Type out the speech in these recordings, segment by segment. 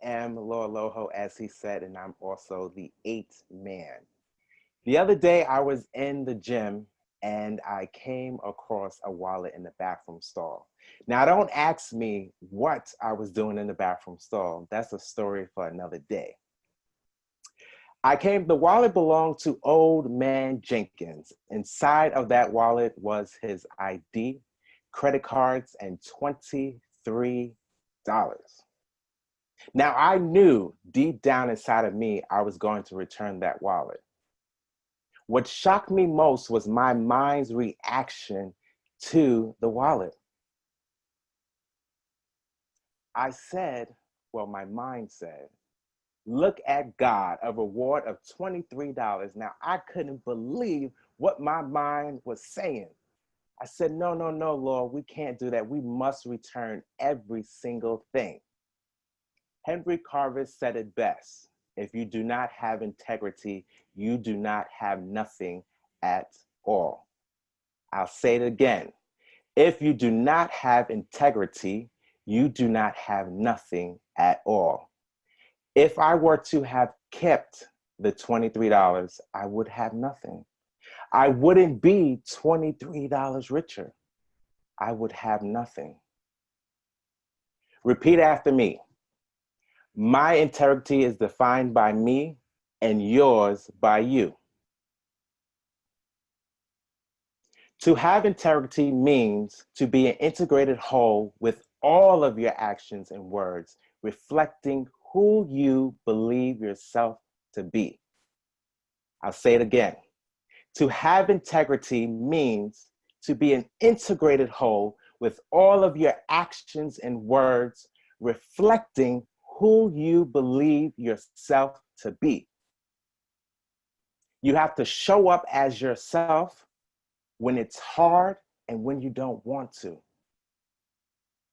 am Lord Loadholt, as he said, and I'm also the eighth man. The other day, I was in the gym and I came across a wallet in the bathroom stall. Now, don't ask me what I was doing in the bathroom stall. That's a story for another day. The wallet belonged to old man Jenkins. Inside of that wallet was his ID, credit cards, and $23. Now, I knew deep down inside of me, I was going to return that wallet. What shocked me most was my mind's reaction to the wallet. My mind said, look at God, a reward of $23. Now, I couldn't believe what my mind was saying. I said, no, no, no, Lord, we can't do that. We must return every single thing. Henry Carver said it best. If you do not have integrity, you do not have nothing at all. I'll say it again. If you do not have integrity, you do not have nothing at all. If I were to have kept the $23, I would have nothing. I wouldn't be $23 richer. I would have nothing. Repeat after me. My integrity is defined by me and yours by you. To have integrity means to be an integrated whole with all of your actions and words, reflecting who you believe yourself to be. I'll say it again. To have integrity means to be an integrated whole with all of your actions and words, reflecting who you believe yourself to be. You have to show up as yourself when it's hard and when you don't want to.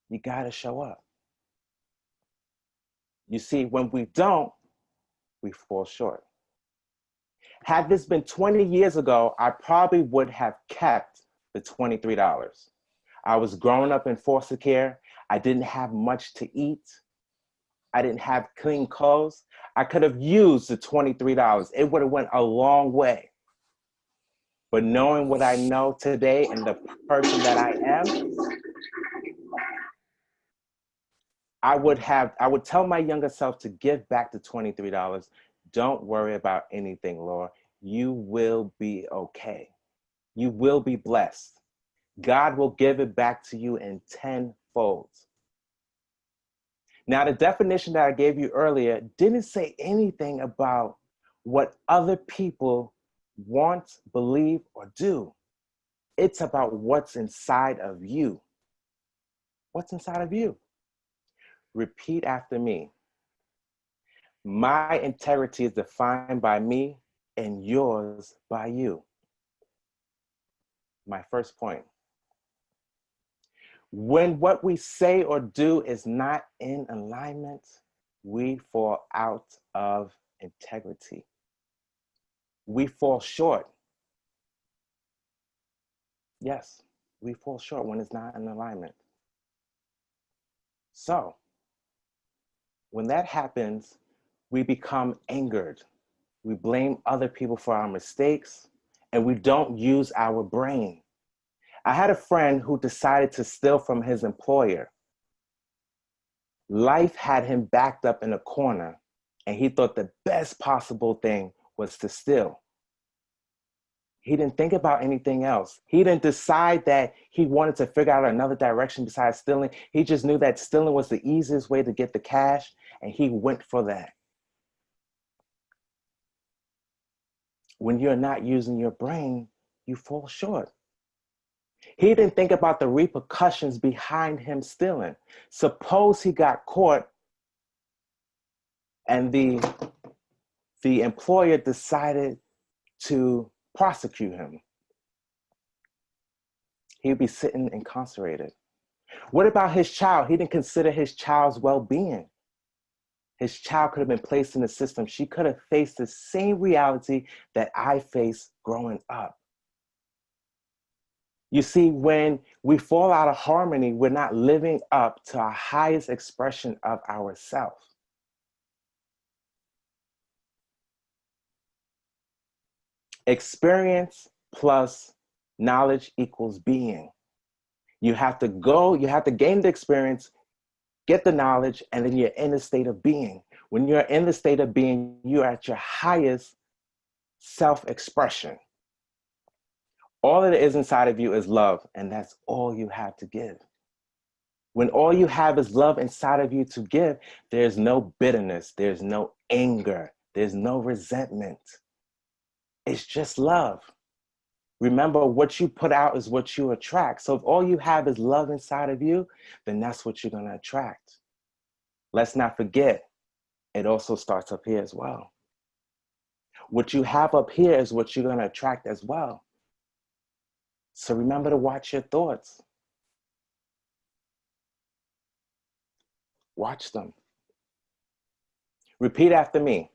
You gotta show up. You see, when we don't, we fall short. Had this been 20 years ago, I probably would have kept the $23. I was growing up in foster care. I didn't have much to eat. I didn't have clean clothes. I could have used the $23. It would have went a long way. But knowing what I know today and the person that I am, I would tell my younger self to give back the $23. Don't worry about anything, Laura. You will be okay. You will be blessed. God will give it back to you in tenfold. Now, the definition that I gave you earlier didn't say anything about what other people want, believe, or do. It's about what's inside of you. What's inside of you? Repeat after me. My integrity is defined by me and yours by you. My first point. When what we say or do is not in alignment, we fall out of integrity. We fall short. Yes, we fall short when it's not in alignment. So, when that happens, we become angered. We blame other people for our mistakes, and we don't use our brain. I had a friend who decided to steal from his employer. Life had him backed up in a corner, and he thought the best possible thing was to steal. He didn't think about anything else. He didn't decide that he wanted to figure out another direction besides stealing. He just knew that stealing was the easiest way to get the cash, and he went for that. When you're not using your brain, you fall short. He didn't think about the repercussions behind him stealing. Suppose he got caught and the employer decided to prosecute him. He'd be sitting incarcerated. What about his child? He didn't consider his child's well-being. His child could have been placed in the system. She could have faced the same reality that I faced growing up. You see, when we fall out of harmony, we're not living up to our highest expression of ourselves. Experience plus knowledge equals being. You have to gain the experience, get the knowledge, and then you're in a state of being. When you're in the state of being, you're at your highest self-expression. All that is inside of you is love, and that's all you have to give. When all you have is love inside of you to give, there's no bitterness, there's no anger, there's no resentment. It's just love. Remember, what you put out is what you attract. So if all you have is love inside of you, then that's what you're going to attract. Let's not forget, it also starts up here as well. What you have up here is what you're going to attract as well. So remember to watch your thoughts. Watch them. Repeat after me.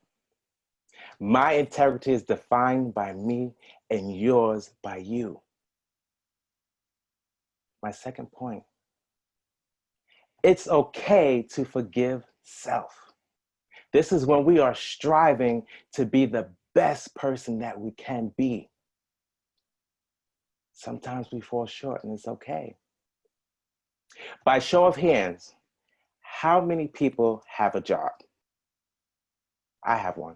My integrity is defined by me and yours by you. My second point. It's okay to forgive self. This is when we are striving to be the best person that we can be. Sometimes we fall short, and it's okay. By show of hands, how many people have a job? I have one.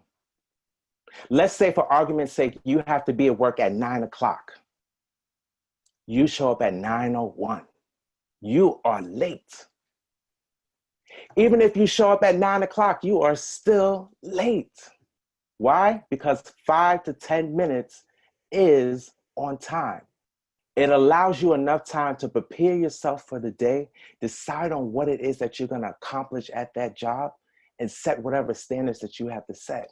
Let's say, for argument's sake, you have to be at work at 9 o'clock. You show up at 9:01. You are late. Even if you show up at 9 o'clock, you are still late. Why? Because 5 to 10 minutes is on time. It allows you enough time to prepare yourself for the day, decide on what it is that you're going to accomplish at that job, and set whatever standards that you have to set.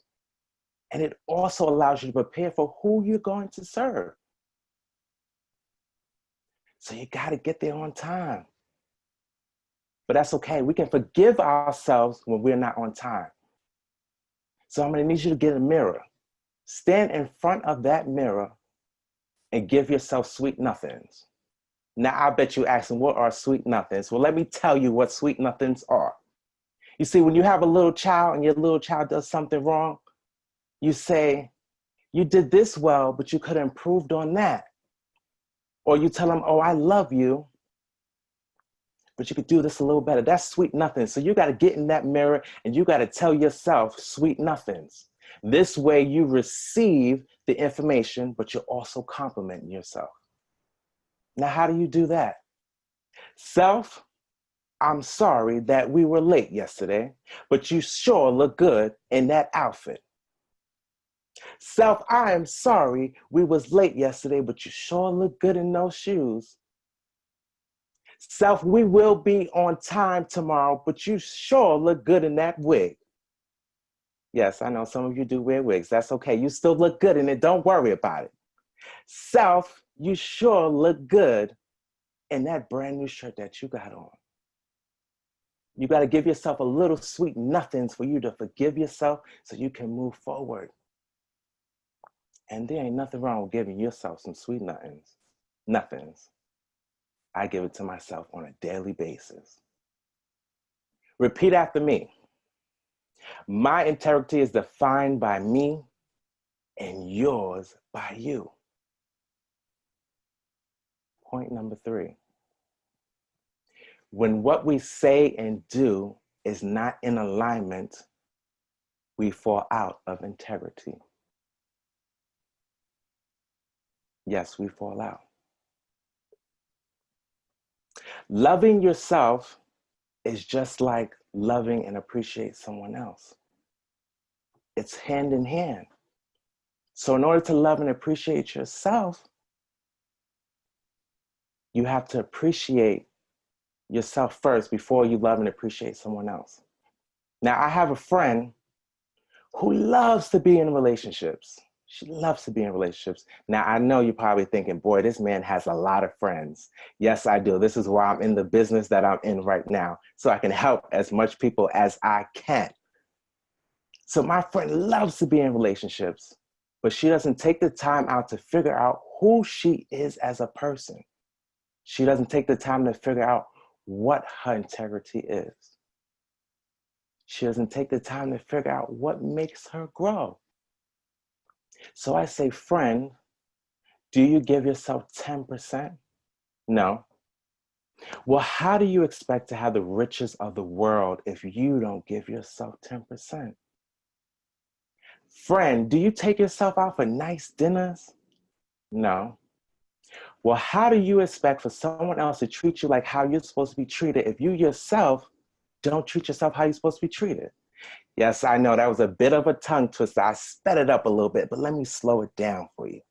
And it also allows you to prepare for who you're going to serve. So you got to get there on time. But that's okay. We can forgive ourselves when we're not on time. So I'm going to need you to get a mirror. Stand in front of that mirror and give yourself sweet nothings. Now, I bet you asking, what are sweet nothings? Well, let me tell you what sweet nothings are. You see, when you have a little child and your little child does something wrong, you say, you did this well, but you could have improved on that. Or you tell them, oh, I love you, but you could do this a little better. That's sweet nothings. So you got to get in that mirror and you got to tell yourself sweet nothings. This way you receive the information, but you're also complimenting yourself. Now, how do you do that? Self, I'm sorry that we were late yesterday, but you sure look good in that outfit. Self, I am sorry we was late yesterday, but you sure look good in those shoes. Self, we will be on time tomorrow, but you sure look good in that wig. Yes, I know some of you do wear wigs. That's okay. You still look good in it. Don't worry about it. Self, you sure look good in that brand new shirt that you got on. You got to give yourself a little sweet nothings for you to forgive yourself so you can move forward. And there ain't nothing wrong with giving yourself some sweet nothings. Nothings. I give it to myself on a daily basis. Repeat after me. My integrity is defined by me and yours by you. Point number 3. When what we say and do is not in alignment, we fall out of integrity. Yes, we fall out. Loving yourself is just like loving and appreciate someone else. It's hand in hand. So in order to love and appreciate yourself, you have to appreciate yourself first before you love and appreciate someone else. Now, I have a friend who loves to be in relationships. She loves to be in relationships. Now, I know you're probably thinking, boy, this man has a lot of friends. Yes, I do. This is why I'm in the business that I'm in right now, so I can help as much people as I can. So my friend loves to be in relationships, but she doesn't take the time out to figure out who she is as a person. She doesn't take the time to figure out what her integrity is. She doesn't take the time to figure out what makes her grow. So I say, friend, do you give yourself 10%? No. Well, how do you expect to have the riches of the world if you don't give yourself 10%? Friend, do you take yourself out for nice dinners? No. Well, how do you expect for someone else to treat you like how you're supposed to be treated if you yourself don't treat yourself how you're supposed to be treated? Yes, I know that was a bit of a tongue twister. I sped it up a little bit, but let me slow it down for you.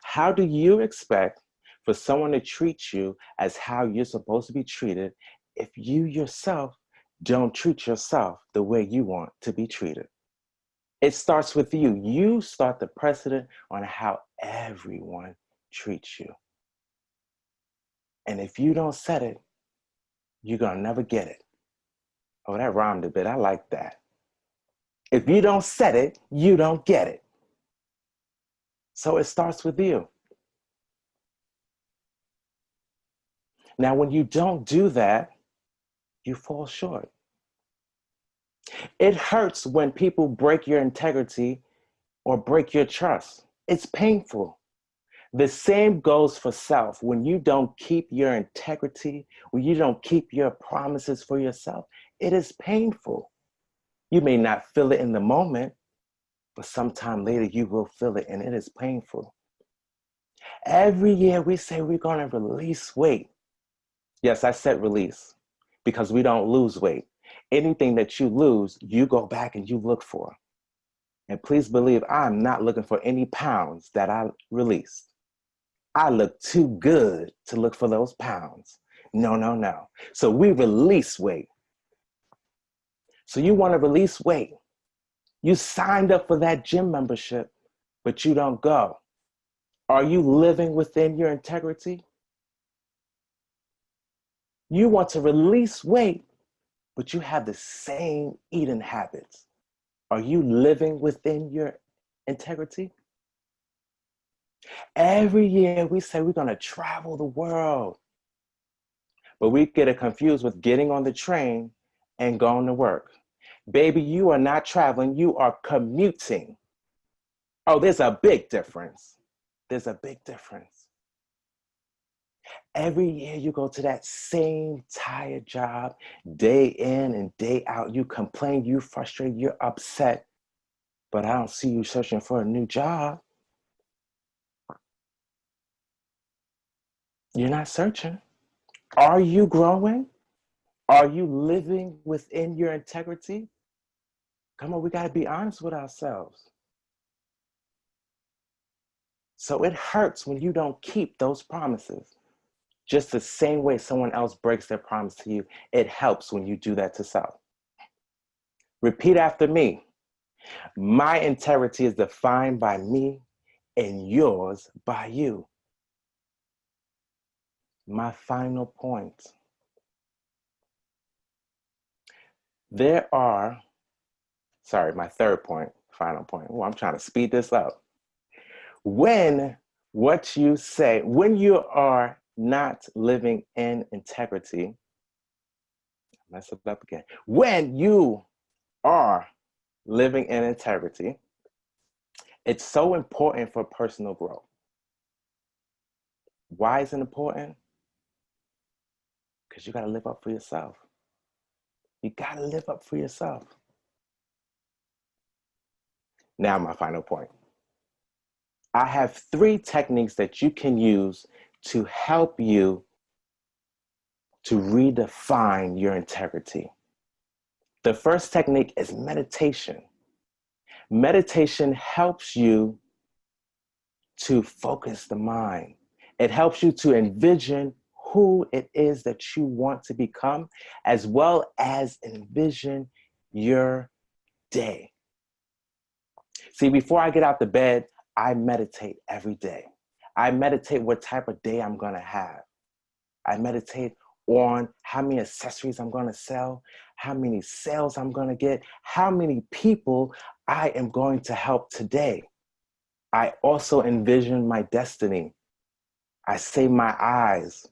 How do you expect for someone to treat you as how you're supposed to be treated if you yourself don't treat yourself the way you want to be treated? It starts with you. You start the precedent on how everyone treats you. And if you don't set it, you're going to never get it. Oh, that rhymed a bit. I like that. If you don't set it, you don't get it. So it starts with you. Now, when you don't do that, you fall short. It hurts when people break your integrity or break your trust. It's painful. The same goes for self. When you don't keep your integrity, when you don't keep your promises for yourself, it is painful. You may not feel it in the moment, but sometime later you will feel it, and it is painful. Every year we say we're going to release weight. Yes, I said release because we don't lose weight. Anything that you lose, you go back and you look for. And please believe I'm not looking for any pounds that I released. I look too good to look for those pounds. No, no, no. So we release weight. So you want to release weight. You signed up for that gym membership, but you don't go. Are you living within your integrity? You want to release weight, but you have the same eating habits. Are you living within your integrity? Every year we say we're going to travel the world, but we get it confused with getting on the train and going to work. Baby, you are not traveling, you are commuting. Oh, there's a big difference. There's a big difference. Every year you go to that same tired job, day in and day out. You complain, you frustrated, you're upset, but I don't see you searching for a new job. You're not searching. Are you growing? Are you living within your integrity? Come on, we got to be honest with ourselves. So it hurts when you don't keep those promises. Just the same way someone else breaks their promise to you, it helps when you do that to self. Repeat after me. My integrity is defined by me and yours by you. My final point. My third point, final point. Oh, I'm trying to speed this up. When you are not living in integrity, mess it up again. When you are living in integrity, it's so important for personal growth. Why is it important? Because you got to live up for yourself. You got to live up for yourself. Now, my final point. I have 3 techniques that you can use to help you to redefine your integrity. The first technique is meditation. Meditation helps you to focus the mind. It helps you to envision who it is that you want to become, as well as envision your day. See, before I get out the bed, I meditate every day. I meditate what type of day I'm going to have. I meditate on how many accessories I'm going to sell, how many sales I'm going to get, how many people I am going to help today. I also envision my destiny. I say my eyes.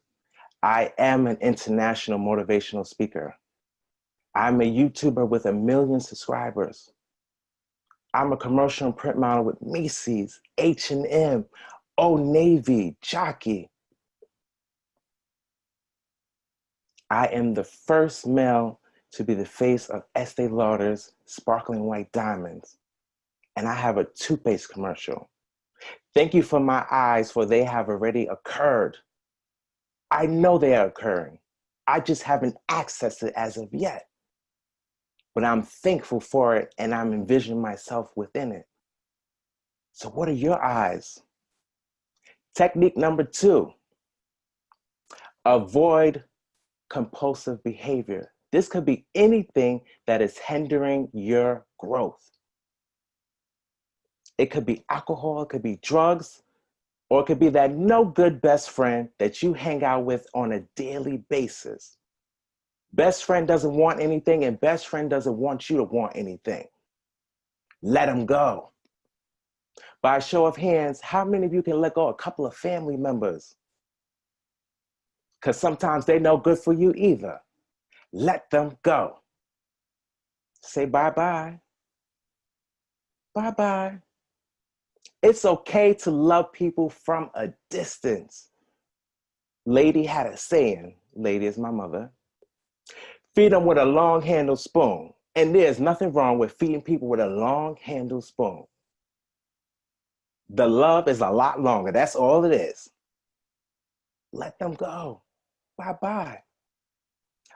I am an international motivational speaker. I'm a YouTuber with 1 million subscribers. I'm a commercial and print model with Macy's, H&M, Old Navy, Jockey. I am the first male to be the face of Estee Lauder's Sparkling White Diamonds. And I have a toothpaste commercial. Thank you for my eyes, for they have already occurred. I know they are occurring. I just haven't accessed it as of yet. But I'm thankful for it, and I'm envisioning myself within it. So what are your eyes? Technique number 2, avoid compulsive behavior. This could be anything that is hindering your growth. It could be alcohol, it could be drugs, or it could be that no good best friend that you hang out with on a daily basis. Best friend doesn't want anything, and best friend doesn't want you to want anything. Let them go. By a show of hands, how many of you can let go a couple of family members? Because sometimes they're no good for you either. Let them go. Say bye-bye. Bye-bye. It's okay to love people from a distance. Lady had a saying, Lady is my mother, feed them with a long-handled spoon. And there's nothing wrong with feeding people with a long-handled spoon. The love is a lot longer. That's all it is. Let them go. Bye-bye.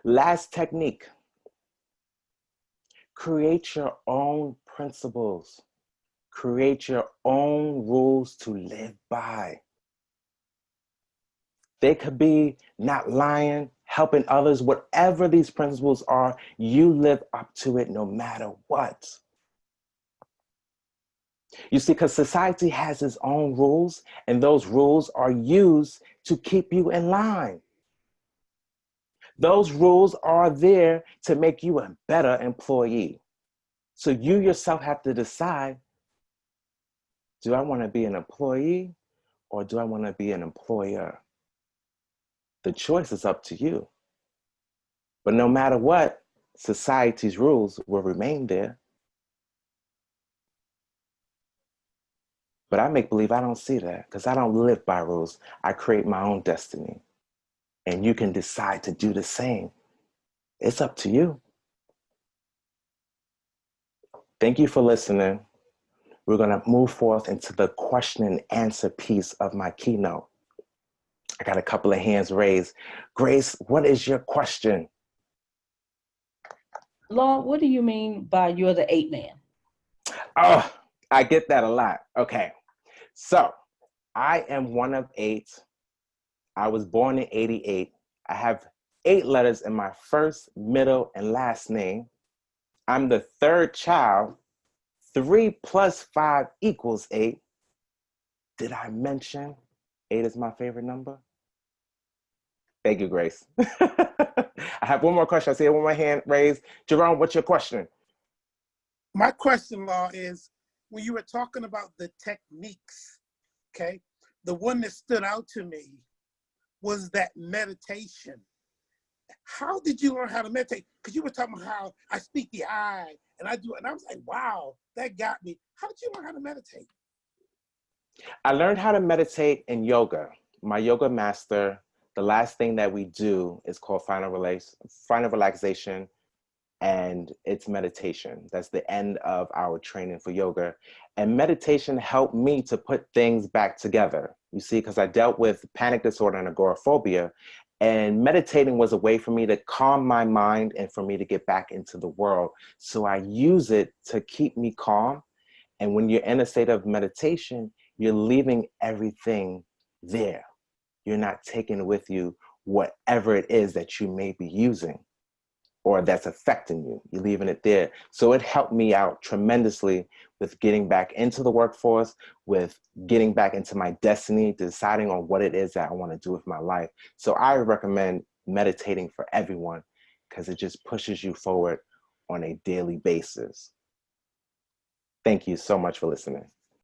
Last technique. Create your own principles. Create your own rules to live by. They could be not lying, helping others, whatever these principles are, you live up to it no matter what. You see, because society has its own rules, and those rules are used to keep you in line. Those rules are there to make you a better employee. So you yourself have to decide, do I want to be an employee or do I want to be an employer? The choice is up to you. But no matter what, society's rules will remain there. But I make believe I don't see that because I don't live by rules. I create my own destiny. And you can decide to do the same. It's up to you. Thank you for listening. We're going to move forth into the question and answer piece of my keynote. I got a couple of hands raised. Grace, what is your question? Lord, what do you mean by you're the 8 man? Oh, I get that a lot. Okay. So I am one of 8. I was born in 88. I have 8 letters in my first, middle, and last name. I'm the 3rd child. 3 plus 5 equals 8. Did I mention 8 is my favorite number? Thank you, Grace. I have one more question. I see it with my hand raised. Jerome, what's your question? My question, Law, is when you were talking about the techniques, okay, the one that stood out to me was that meditation. How did you learn how to meditate? Because you were talking about how I speak the I and I do it. And I was like, wow, that got me. How did you learn how to meditate? I learned how to meditate in yoga. My yoga master, the last thing that we do is called final relaxation, and it's meditation. That's the end of our training for yoga. And meditation helped me to put things back together. You see, because I dealt with panic disorder and agoraphobia, and meditating was a way for me to calm my mind and for me to get back into the world. So I use it to keep me calm. And when you're in a state of meditation, you're leaving everything there. You're not taking with you whatever it is that you may be using or that's affecting you. You're leaving it there. So it helped me out tremendously with getting back into the workforce, with getting back into my destiny, deciding on what it is that I want to do with my life. So I recommend meditating for everyone because it just pushes you forward on a daily basis. Thank you so much for listening.